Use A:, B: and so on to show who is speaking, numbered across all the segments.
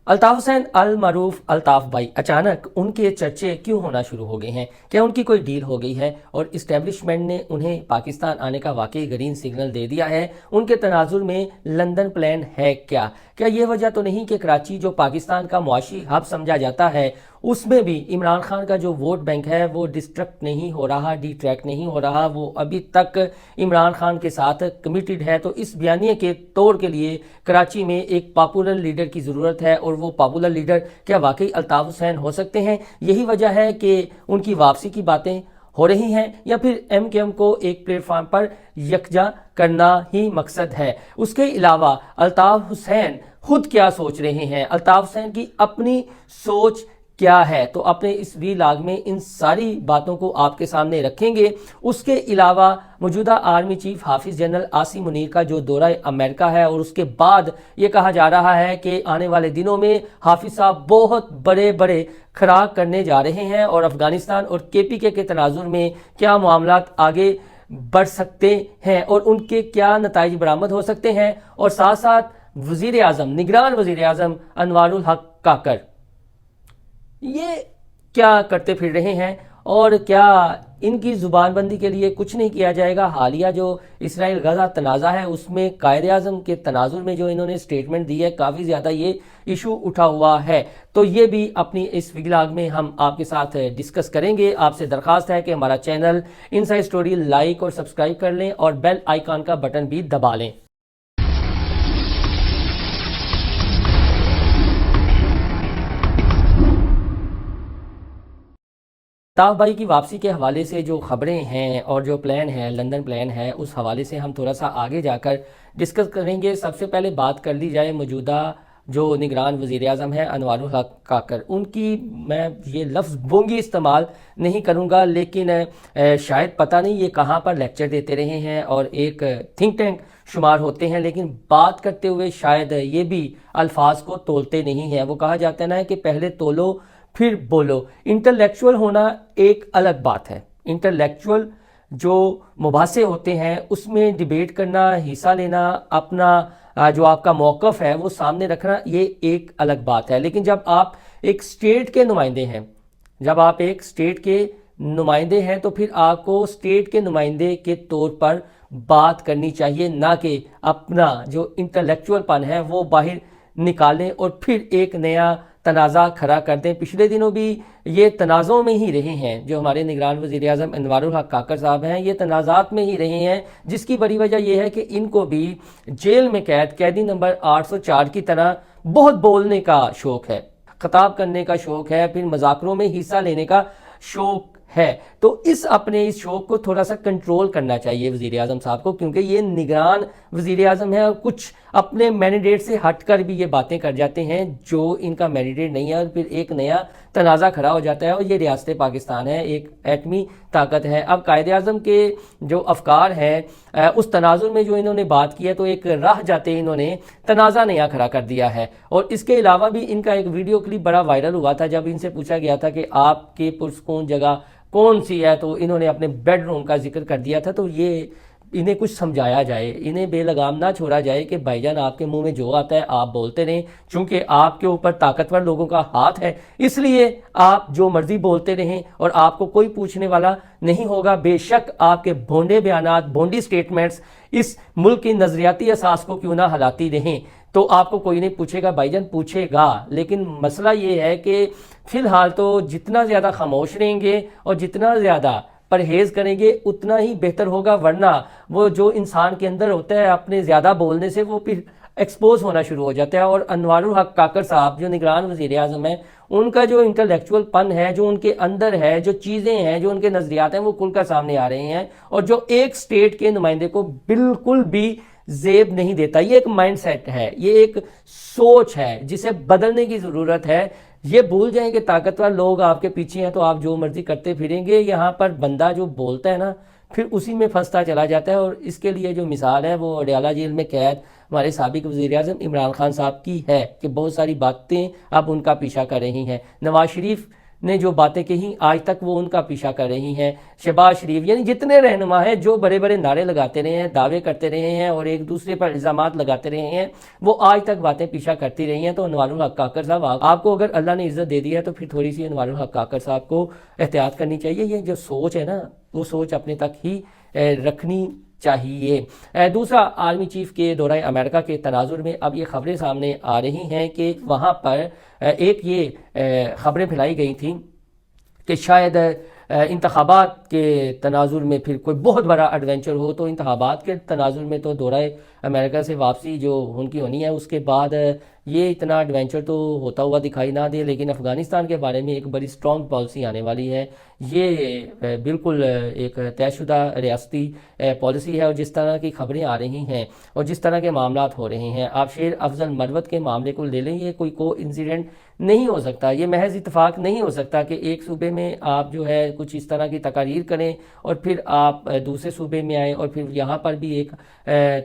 A: الطاف حسین المعروف الطاف بھائی اچانک ان کے چرچے کیوں ہونا شروع ہو گئے ہیں؟ کیا ان کی کوئی ڈیل ہو گئی ہے اور اسٹیبلشمنٹ نے انہیں پاکستان آنے کا واقعی گرین سگنل دے دیا ہے؟ ان کے تناظر میں لندن پلان ہے کیا یہ وجہ تو نہیں کہ کراچی جو پاکستان کا معاشی ہب سمجھا جاتا ہے اس میں بھی عمران خان کا جو ووٹ بینک ہے وہ ڈسٹریکٹ نہیں ہو رہا، ڈی ٹریکٹ نہیں ہو رہا، وہ ابھی تک عمران خان کے ساتھ کمیٹڈ ہے؟ تو اس بیانیے کے توڑ کے لیے کراچی میں ایک پاپولر لیڈر کی ضرورت ہے، اور وہ پاپولر لیڈر کیا واقعی الطاف حسین ہو سکتے ہیں؟ یہی وجہ ہے کہ ان کی واپسی کی باتیں ہو رہی ہیں، یا پھر ایم کیو ایم کو ایک پلیٹ فارم پر یکجا کرنا ہی مقصد ہے؟ اس کے علاوہ الطاف حسین خود کیا سوچ رہے ہیں؟ الطاف حسین کی اپنی سوچ کیا ہے؟ تو اپنے اس ویلاگ میں ان ساری باتوں کو آپ کے سامنے رکھیں گے۔ اس کے علاوہ موجودہ آرمی چیف حافظ جنرل عاصم منیر کا جو دورہ امریکہ ہے، اور اس کے بعد یہ کہا جا رہا ہے کہ آنے والے دنوں میں حافظ صاحب بہت بڑے بڑے کھڑا کرنے جا رہے ہیں، اور افغانستان اور کے پی کے تناظر میں کیا معاملات آگے بڑھ سکتے ہیں اور ان کے کیا نتائج برآمد ہو سکتے ہیں، اور ساتھ ساتھ وزیر اعظم، نگران وزیر اعظم انوار الحق کاکڑ یہ کیا کرتے پھر رہے ہیں، اور کیا ان کی زبان بندی کے لیے کچھ نہیں کیا جائے گا؟ حالیہ جو اسرائیل غزہ تنازع ہے اس میں قائد اعظم کے تناظر میں جو انہوں نے سٹیٹمنٹ دی ہے، کافی زیادہ یہ ایشو اٹھا ہوا ہے، تو یہ بھی اپنی اس ویلاگ میں ہم آپ کے ساتھ ڈسکس کریں گے۔ آپ سے درخواست ہے کہ ہمارا چینل انسائیڈ اسٹوری لائک اور سبسکرائب کر لیں، اور بیل آئیکن کا بٹن بھی دبا لیں۔ الطاف بھائی کی واپسی کے حوالے سے جو خبریں ہیں اور جو پلان ہے، لندن پلان ہے، اس حوالے سے ہم تھوڑا سا آگے جا کر ڈسکس کریں گے۔ سب سے پہلے بات کر لی جائے موجودہ جو نگران وزیر اعظم ہیں انوار الحق کاکڑ، ان کی میں یہ لفظ بونگی استعمال نہیں کروں گا، لیکن شاید پتہ نہیں یہ کہاں پر لیکچر دیتے رہے ہیں اور ایک تھنک ٹینک شمار ہوتے ہیں، لیکن بات کرتے ہوئے شاید یہ بھی الفاظ کو تولتے نہیں ہیں۔ وہ کہا جاتا ہے نا کہ پہلے تولو پھر بولو۔ انٹلیکچول ہونا ایک الگ بات ہے، انٹلیکچول جو مباحثے ہوتے ہیں اس میں ڈیبیٹ کرنا، حصہ لینا، اپنا جو آپ کا موقف ہے وہ سامنے رکھنا، یہ ایک الگ بات ہے۔ لیکن جب آپ ایک سٹیٹ کے نمائندے ہیں، تو پھر آپ کو سٹیٹ کے نمائندے کے طور پر بات کرنی چاہیے، نہ کہ اپنا جو انٹلیکچول پن ہے وہ باہر نکالیں اور پھر ایک نیا تنازع کھڑا کر دیں۔ پچھلے دنوں بھی یہ تنازعوں میں ہی رہے ہیں، جو ہمارے نگران وزیر اعظم انوار الحق کاکڑ صاحب ہیں یہ تنازعات میں ہی رہے ہیں، جس کی بڑی وجہ یہ ہے کہ ان کو بھی جیل میں قیدی نمبر 804 کی طرح بہت بولنے کا شوق ہے، خطاب کرنے کا شوق ہے، پھر مذاکروں میں حصہ لینے کا شوق ہے۔ تو اپنے اس شوق کو تھوڑا سا کنٹرول کرنا چاہیے وزیر اعظم صاحب کو، کیونکہ یہ نگران وزیر اعظم ہے اور کچھ اپنے مینڈیٹ سے ہٹ کر بھی یہ باتیں کر جاتے ہیں جو ان کا مینڈیٹ نہیں ہے، اور پھر ایک نیا تنازع کھڑا ہو جاتا ہے، اور یہ ریاست پاکستان ہے، ایک ایٹمی طاقت ہے۔ اب قائد اعظم کے جو افکار ہیں اس تناظر میں جو انہوں نے بات کی ہے، تو ایک راہ جاتے انہوں نے تنازع نیا کھڑا کر دیا ہے۔ اور اس کے علاوہ بھی ان کا ایک ویڈیو کلپ بڑا وائرل ہوا تھا، جب ان سے پوچھا گیا تھا کہ آپ کے پرسکون جگہ کون سی ہے، تو انہوں نے اپنے بیڈ روم کا ذکر کر دیا تھا۔ تو یہ انہیں کچھ سمجھایا جائے، انہیں بے لگام نہ چھوڑا جائے کہ بھائی جان آپ کے منہ میں جو آتا ہے آپ بولتے رہیں، چونکہ آپ کے اوپر طاقتور لوگوں کا ہاتھ ہے، اس لیے آپ جو مرضی بولتے رہیں اور آپ کو کوئی پوچھنے والا نہیں ہوگا۔ بے شک آپ کے بھونڈے بیانات، بھونڈی سٹیٹمنٹس اس ملک کی نظریاتی اساس کو کیوں نہ ہلاتی رہیں، تو آپ کو کوئی نہیں پوچھے گا، بھائی جان پوچھے گا۔ لیکن مسئلہ یہ ہے کہ فی الحال تو جتنا زیادہ خاموش رہیں گے اور جتنا زیادہ پرہیز کریں گے اتنا ہی بہتر ہوگا، ورنہ وہ جو انسان کے اندر ہوتا ہے اپنے زیادہ بولنے سے وہ پھر ایکسپوز ہونا شروع ہو جاتا ہے۔ اور انوار الحق کاکڑ صاحب جو نگران وزیر اعظم ہیں، ان کا جو انٹلیکچول پن ہے، جو ان کے اندر ہے، جو چیزیں ہیں، جو ان کے نظریات ہیں، وہ کھل کر سامنے آ رہے ہیں، اور جو ایک سٹیٹ کے نمائندے کو بالکل بھی زیب نہیں دیتا۔ یہ ایک مائنڈ سیٹ ہے، یہ ایک سوچ ہے جسے بدلنے کی ضرورت ہے۔ یہ بھول جائیں کہ طاقتور لوگ آپ کے پیچھے ہیں تو آپ جو مرضی کرتے پھریں گے، یہاں پر بندہ جو بولتا ہے نا پھر اسی میں پھنستا چلا جاتا ہے۔ اور اس کے لیے جو مثال ہے وہ اڈیالہ جیل میں قید ہمارے سابق وزیر اعظم عمران خان صاحب کی ہے، کہ بہت ساری باتیں اب ان کا پیچھا کر رہی ہیں۔ نواز شریف نے جو باتیں کہیں آج تک وہ ان کا پیچھا کر رہی ہیں. شہباز شریف یعنی جتنے رہنما ہیں جو بڑے بڑے نعرے لگاتے رہے ہیں, دعوے کرتے رہے ہیں اور ایک دوسرے پر الزامات لگاتے رہے ہیں, وہ آج تک باتیں پیچھا کرتی رہی ہیں. تو انوار الحق کاکڑ صاحب, آپ کو اگر اللہ نے عزت دے دی ہے تو پھر تھوڑی سی انوار الحق کاکڑ صاحب کو احتیاط کرنی چاہیے. یہ جو سوچ ہے نا, وہ سوچ اپنے تک ہی رکھنی چاہیے. دوسرا, آرمی چیف کے دورہ امریکہ کے تناظر میں اب یہ خبریں سامنے آ رہی ہیں کہ وہاں پر ایک یہ خبریں پھیلائی گئی تھیں کہ شاید انتخابات کے تناظر میں پھر کوئی بہت بڑا ایڈونچر ہو. تو انتخابات کے تناظر میں تو دورہ امریکہ سے واپسی جو ان کی ہونی ہے, اس کے بعد یہ اتنا ایڈونچر تو ہوتا ہوا دکھائی نہ دے, لیکن افغانستان کے بارے میں ایک بڑی سٹرونگ پالیسی آنے والی ہے. یہ بالکل ایک طے شدہ ریاستی پالیسی ہے, اور جس طرح کی خبریں آ رہی ہیں اور جس طرح کے معاملات ہو رہے ہیں, آپ شیر افضل مروت کے معاملے کو لے لیں, یہ کوئی انسیڈنٹ نہیں ہو سکتا, یہ محض اتفاق نہیں ہو سکتا کہ ایک صوبے میں آپ جو ہے کچھ اس طرح کی تقاریر کریں اور پھر آپ دوسرے صوبے میں آئیں اور پھر یہاں پر بھی ایک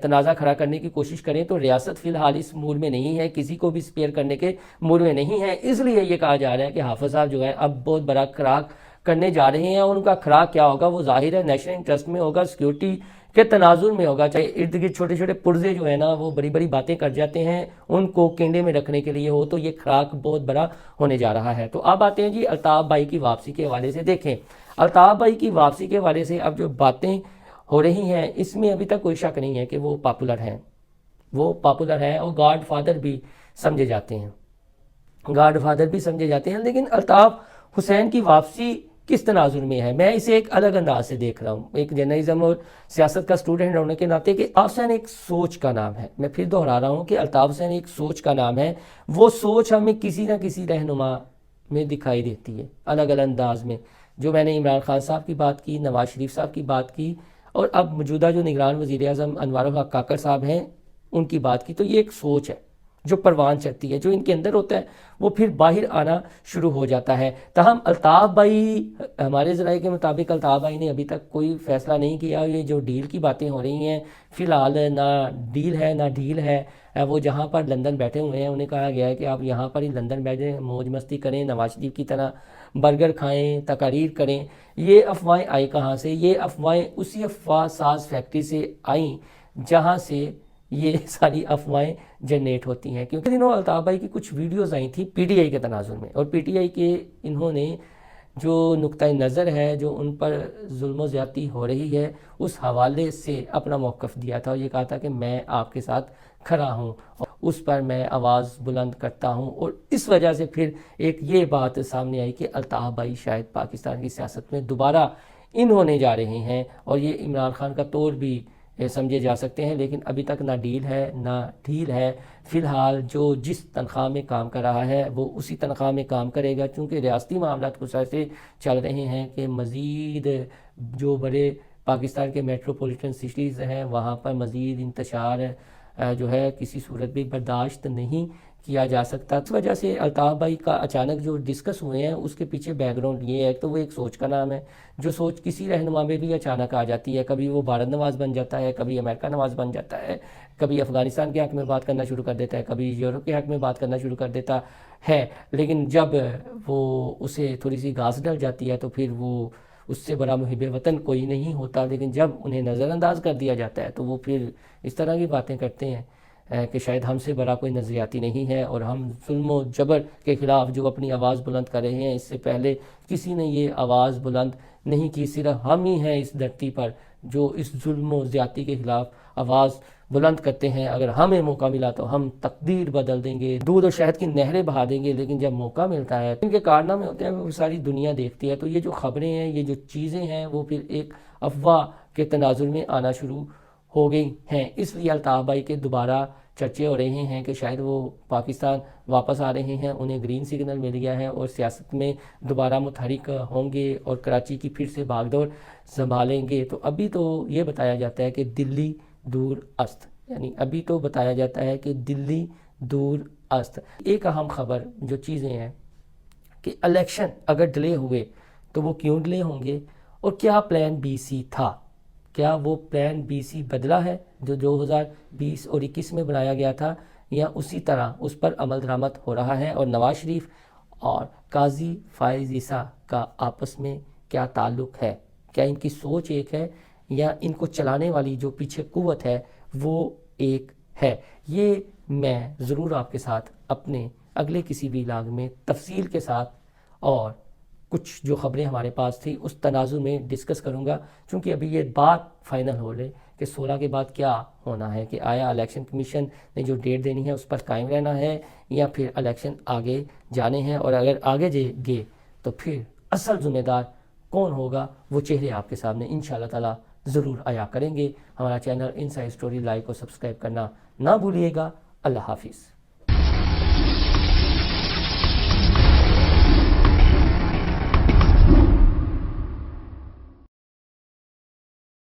A: تنازع کھڑا کرنے کی کوشش کریں. تو ریاست فی الحال اس موڈ میں نہیں ہے, کسی کو بھی سپیئر کرنے کے موڈ میں نہیں ہے. اس لیے یہ کہا جا رہا ہے کہ حافظ صاحب جو ہے اب بہت بڑا کھڑاک کرنے جا رہے ہیں, اور ان کا کھڑاک کیا ہوگا وہ ظاہر ہے نیشنل انٹرسٹ میں ہوگا, سیکیورٹی کے تناظر میں ہوگا. چاہے ارد گرد چھوٹے چھوٹے پرزے جو ہیں نا وہ بڑی بڑی باتیں کر جاتے ہیں, ان کو کینڈے میں رکھنے کے لیے ہو, تو یہ کھڑاک بہت بڑا ہونے جا رہا ہے. تو اب آتے ہیں جی الطاف بھائی کی واپسی کے حوالے سے. دیکھیں, الطاف بھائی کی واپسی کے حوالے سے اب جو باتیں ہو رہی ہیں اس میں ابھی تک کوئی شک نہیں ہے کہ وہ پاپولر ہیں, وہ پاپولر ہیں اور گاڈ فادر بھی سمجھے جاتے ہیں, گاڈ فادر بھی سمجھے جاتے ہیں. لیکن الطاف حسین کی واپسی کس تناظر میں ہے, میں اسے ایک الگ انداز سے دیکھ رہا ہوں, ایک جرنلزم اور سیاست کا اسٹوڈنٹ ہونے کے ناطے کہ الطاف حسین ایک سوچ کا نام ہے. میں پھر دہرا رہا ہوں کہ الطاف حسین ایک سوچ کا نام ہے. وہ سوچ ہمیں کسی نہ کسی رہنما میں دکھائی دیتی ہے الگ الگ انداز میں. جو میں نے عمران خان صاحب کی بات کی, نواز شریف صاحب کی بات کی, اور اب موجودہ جو نگران وزیر اعظم انوار الحق کاکڑ صاحب ہیں ان کی بات کی, تو یہ ایک سوچ ہے جو پروان چڑھتی ہے, جو ان کے اندر ہوتا ہے وہ پھر باہر آنا شروع ہو جاتا ہے. تاہم الطاف بھائی, ہمارے ذرائع کے مطابق الطاف بھائی نے ابھی تک کوئی فیصلہ نہیں کیا. یہ جو ڈیل کی باتیں ہو رہی ہیں فی الحال نہ ڈیل ہے نہ ڈھیل ہے. وہ جہاں پر لندن بیٹھے ہوئے ہیں انہیں کہا گیا ہے کہ آپ یہاں پر ہی لندن بیٹھیں, موج مستی کریں, نواز شریف کی طرح برگر کھائیں, تقاریر کریں. یہ افواہیں آئی کہاں سے؟ یہ افواہیں اسی افواہ ساز فیکٹری سے آئیں جہاں سے یہ ساری افواہیں جنریٹ ہوتی ہیں. کیونکہ دنوں الطاف بھائی کی کچھ ویڈیوز آئی تھیں پی ٹی آئی کے تناظر میں, اور پی ٹی آئی کے انہوں نے جو نقطۂ نظر ہے جو ان پر ظلم و زیادتی ہو رہی ہے اس حوالے سے اپنا موقف دیا تھا, اور یہ کہا تھا کہ میں آپ کے ساتھ کھڑا ہوں اور اس پر میں آواز بلند کرتا ہوں. اور اس وجہ سے پھر ایک یہ بات سامنے آئی کہ الطاف بھائی شاید پاکستان کی سیاست میں دوبارہ ان ہونے جا رہے ہیں, اور یہ عمران خان کا طور بھی سمجھے جا سکتے ہیں. لیکن ابھی تک نہ ڈیل ہے نہ ڈھیل ہے. فی الحال جو جس تنخواہ میں کام کر رہا ہے وہ اسی تنخواہ میں کام کرے گا, چونکہ ریاستی معاملات کچھ ایسے چل رہے ہیں کہ مزید جو بڑے پاکستان کے میٹروپولیٹن سٹیز ہیں وہاں پر مزید انتشار جو ہے کسی صورت بھی برداشت نہیں کیا جا سکتا. اس وجہ سے الطاف بھائی کا اچانک جو ڈسکس ہوئے ہیں اس کے پیچھے بیک گراؤنڈ یہ ہے. تو وہ ایک سوچ کا نام ہے, جو سوچ کسی رہنما میں بھی اچانک آ جاتی ہے. کبھی وہ بھارت نواز بن جاتا ہے, کبھی امریکہ نواز بن جاتا ہے, کبھی افغانستان کے حق میں بات کرنا شروع کر دیتا ہے, کبھی یورپ کے حق میں بات کرنا شروع کر دیتا ہے. لیکن جب وہ اسے تھوڑی سی گھاس ڈل جاتی ہے تو پھر وہ اس سے بڑا محب وطن کوئی نہیں ہوتا. لیکن جب انہیں نظر انداز کر دیا جاتا ہے تو وہ پھر اس طرح کی باتیں کرتے ہیں کہ شاید ہم سے بڑا کوئی نظریاتی نہیں ہے, اور ہم ظلم و جبر کے خلاف جو اپنی آواز بلند کر رہے ہیں اس سے پہلے کسی نے یہ آواز بلند نہیں کی. صرف ہم ہی ہیں اس دھرتی پر جو اس ظلم و زیادتی کے خلاف آواز بلند کرتے ہیں. اگر ہمیں موقع ملا تو ہم تقدیر بدل دیں گے, دودھ اور شہد کی نہریں بہا دیں گے. لیکن جب موقع ملتا ہے ان کے کارنامے ہوتے ہیں وہ ساری دنیا دیکھتی ہے. تو یہ جو خبریں ہیں, یہ جو چیزیں ہیں, وہ پھر ایک افواہ کے تناظر میں آنا شروع ہو گئی ہیں. اس لیے الطاف بھائی کے دوبارہ چرچے ہو رہے ہیں کہ شاید وہ پاکستان واپس آ رہے ہیں, انہیں گرین سگنل مل گیا ہے اور سیاست میں دوبارہ متحرک ہوں گے اور کراچی کی پھر سے بھاگ دوڑ سنبھالیں گے. تو ابھی تو یہ بتایا جاتا ہے کہ دلی دور است, یعنی ابھی تو بتایا جاتا ہے کہ دلی دور است. ایک اہم خبر جو چیزیں ہیں کہ الیکشن اگر ڈیلے ہوئے تو وہ کیوں ڈیلے ہوں گے, اور کیا پلان بی سی تھا, کیا وہ پلان بی سی بدلا ہے جو 2020 اور 21 میں بنایا گیا تھا, یا اسی طرح اس پر عمل درآمد ہو رہا ہے. اور نواز شریف اور قاضی فائز عیسیٰ کا آپس میں کیا تعلق ہے، کیا ان کی سوچ ایک ہے یا ان کو چلانے والی جو پیچھے قوت ہے وہ ایک ہے؟ یہ میں ضرور آپ کے ساتھ اپنے اگلے کسی ویلاگ میں تفصیل کے ساتھ اور کچھ جو خبریں ہمارے پاس تھی اس تناظر میں ڈسکس کروں گا، چونکہ ابھی یہ بات فائنل ہو لے کہ 16 کے بعد کیا ہونا ہے، کہ آیا الیکشن کمیشن نے جو ڈیٹ دینی ہے اس پر قائم رہنا ہے یا پھر الیکشن آگے جانے ہیں، اور اگر آگے گئے تو پھر اصل ذمہ دار کون ہوگا، وہ چہرے آپ کے سامنے انشاءاللہ تعالی ضرور عیا کریں گے۔ ہمارا چینل انسائیڈ اسٹوری لائک اور سبسکرائب کرنا نہ بھولیے گا۔ اللہ حافظ۔